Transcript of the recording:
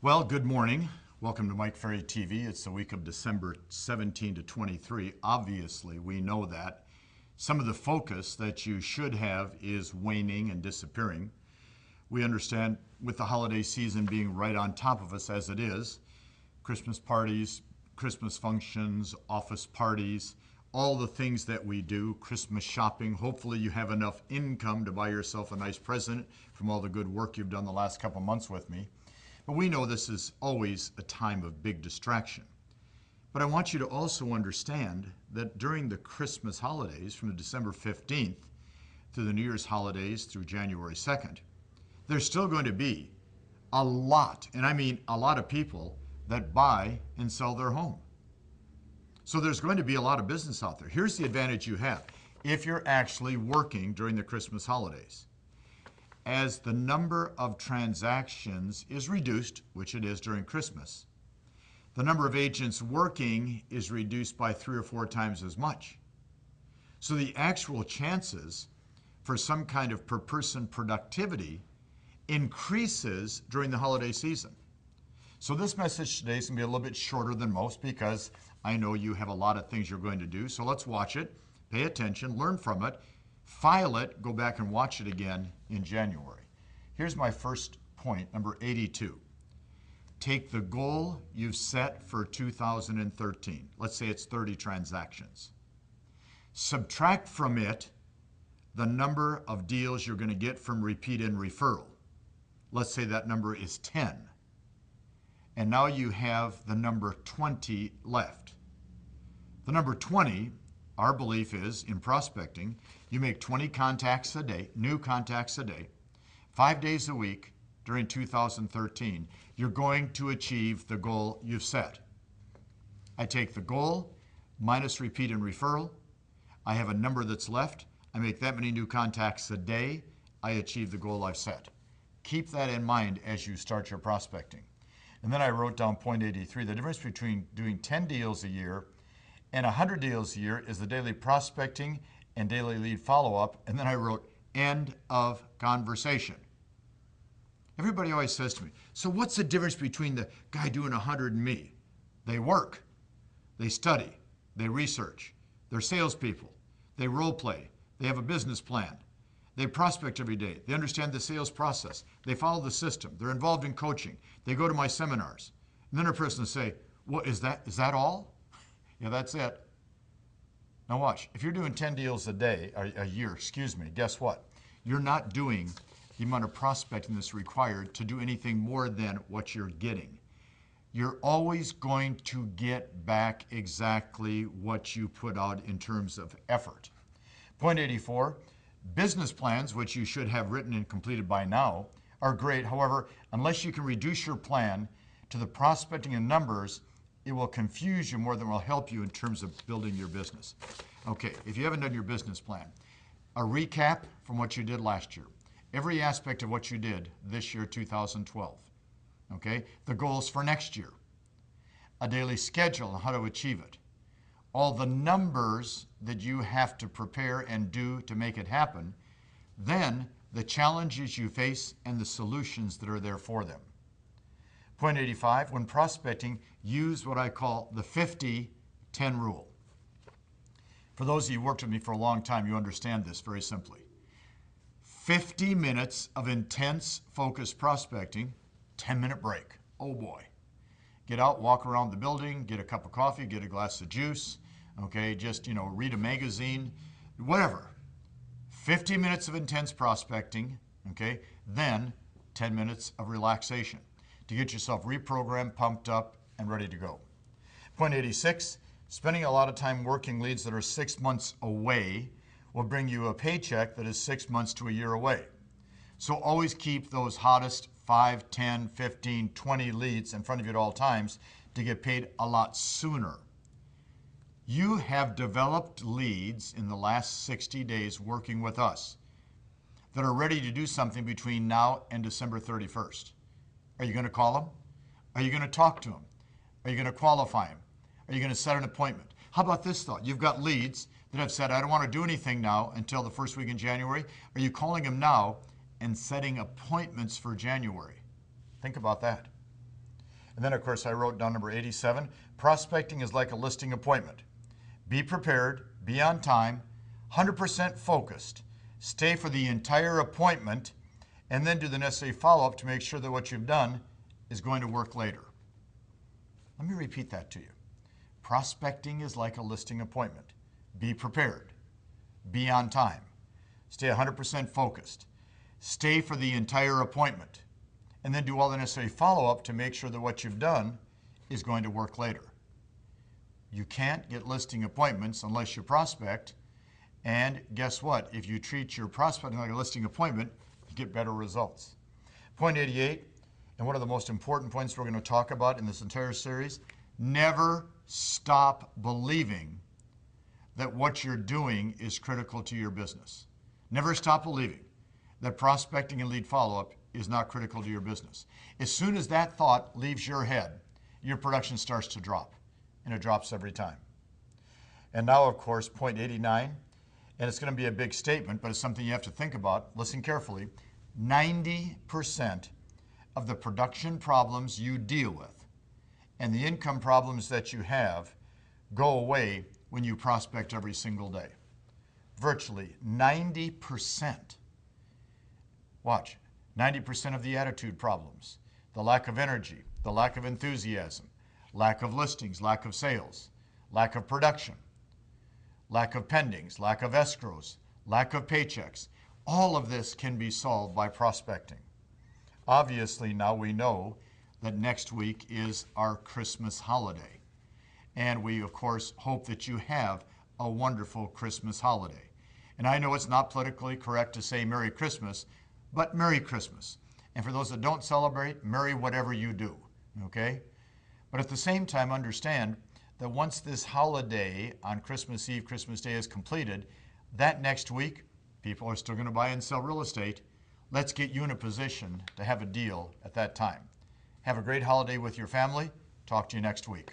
Well, good morning. Welcome to Mike Ferry TV. It's the week of December 17 to 23. Obviously, we know that some of the focus that you should have is waning and disappearing. We understand with the holiday season being right on top of us as it is, Christmas parties, Christmas functions, office parties, all the things that we do, Christmas shopping. Hopefully you have enough income to buy yourself a nice present from all the good work you've done the last couple months with me. But we know this is always a time of big distraction. But I want you to also understand that during the Christmas holidays, from the December 15th through the New Year's holidays through January 2nd, there's still going to be a lot, and I mean a lot of people that buy and sell their home. So there's going to be a lot of business out there. Here's the advantage you have if you're actually working during the Christmas holidays. As the number of transactions is reduced, which it is during Christmas, the number of agents working is reduced by 3 or 4 times as much. So the actual chances for some kind of per person productivity increases during the holiday season. So this message today is going to be a little bit shorter than most because I know you have a lot of things you're going to do. So let's watch it, pay attention, learn from it, file it, go back and watch it again in January. Here's my first point, number 82. Take the goal you've set for 2013. Let's say it's 30 transactions. Subtract from it the number of deals you're going to get from repeat and referral. Let's say that number is 10. And now you have the number 20 left. The number 20, our belief is, in prospecting, you make 20 contacts a day, new contacts a day, 5 days a week during 2013. You're going to achieve the goal you've set. I take the goal minus repeat and referral. I have a number that's left. I make that many new contacts a day. I achieve the goal I've set. Keep that in mind as you start your prospecting. And then I wrote down point 83. The difference between doing 10 deals a year and 100 deals a year is the daily prospecting and daily lead follow-up. And then I wrote end of conversation. Everybody always says to me, so what's the difference between the guy doing 100 and me? They work, they study, they research, they're salespeople, they role play, they have a business plan, they prospect every day, they understand the sales process, they follow the system, they're involved in coaching, they go to my seminars. And then a person will say, well, is that all? Yeah, that's it. Now watch, if you're doing 10 deals a day, or a year, guess what? You're not doing the amount of prospecting that's required to do anything more than what you're getting. You're always going to get back exactly what you put out in terms of effort. Point 84, business plans, which you should have written and completed by now, are great. However, unless you can reduce your plan to the prospecting and numbers, it will confuse you more than it will help you in terms of building your business. Okay, if you haven't done your business plan, a recap from what you did last year. Every aspect of what you did this year, 2012. Okay, the goals for next year. A daily schedule on how to achieve it. All the numbers that you have to prepare and do to make it happen. Then the challenges you face and the solutions that are there for them. Point 85, when prospecting, use what I call the 50-10 rule. For those of you who worked with me for a long time, you understand this very simply. 50 minutes of intense, focused prospecting, 10-minute break. Oh boy. Get out, walk around the building, get a cup of coffee, get a glass of juice, okay, just, read a magazine, whatever. 50 minutes of intense prospecting, okay, then 10 minutes of relaxation to get yourself reprogrammed, pumped up, and ready to go. Point 86, spending a lot of time working leads that are 6 months away will bring you a paycheck that is 6 months to a year away. So always keep those hottest 5, 10, 15, 20 leads in front of you at all times to get paid a lot sooner. You have developed leads in the last 60 days working with us that are ready to do something between now and December 31st. Are you going to call them? Are you going to talk to them? Are you going to qualify them? Are you going to set an appointment? How about this thought? You've got leads that have said, I don't want to do anything now until the first week in January. Are you calling them now and setting appointments for January? Think about that. And then, of course, I wrote down number 87. Prospecting is like a listing appointment. Be prepared, be on time, 100% focused, stay for the entire appointment, and then do the necessary follow-up to make sure that what you've done is going to work later. Let me repeat that to you. Prospecting is like a listing appointment. Be prepared, be on time, stay 100% focused, stay for the entire appointment, and then do all the necessary follow-up to make sure that what you've done is going to work later. You can't get listing appointments unless you prospect, and guess what? If you treat your prospecting like a listing appointment, you get better results. Point 88, and one of the most important points we're going to talk about in this entire series, never stop believing that what you're doing is critical to your business. Never stop believing that prospecting and lead follow-up is not critical to your business. As soon as that thought leaves your head, your production starts to drop, and it drops every time. And now, of course, point 89, and it's going to be a big statement, but it's something you have to think about. Listen carefully. 90% of the production problems you deal with and the income problems that you have go away when you prospect every single day. Virtually 90%. Watch. 90% of the attitude problems, the lack of energy, the lack of enthusiasm, lack of listings, lack of sales, lack of production, lack of pendings, lack of escrows, lack of paychecks. All of this can be solved by prospecting. Obviously, now we know that next week is our Christmas holiday. And we, of course, hope that you have a wonderful Christmas holiday. And I know it's not politically correct to say Merry Christmas, but Merry Christmas. And for those that don't celebrate, Merry whatever you do, okay? But at the same time, understand that once this holiday on Christmas Eve, Christmas Day is completed, that next week, people are still going to buy and sell real estate. Let's get you in a position to have a deal at that time. Have a great holiday with your family. Talk to you next week.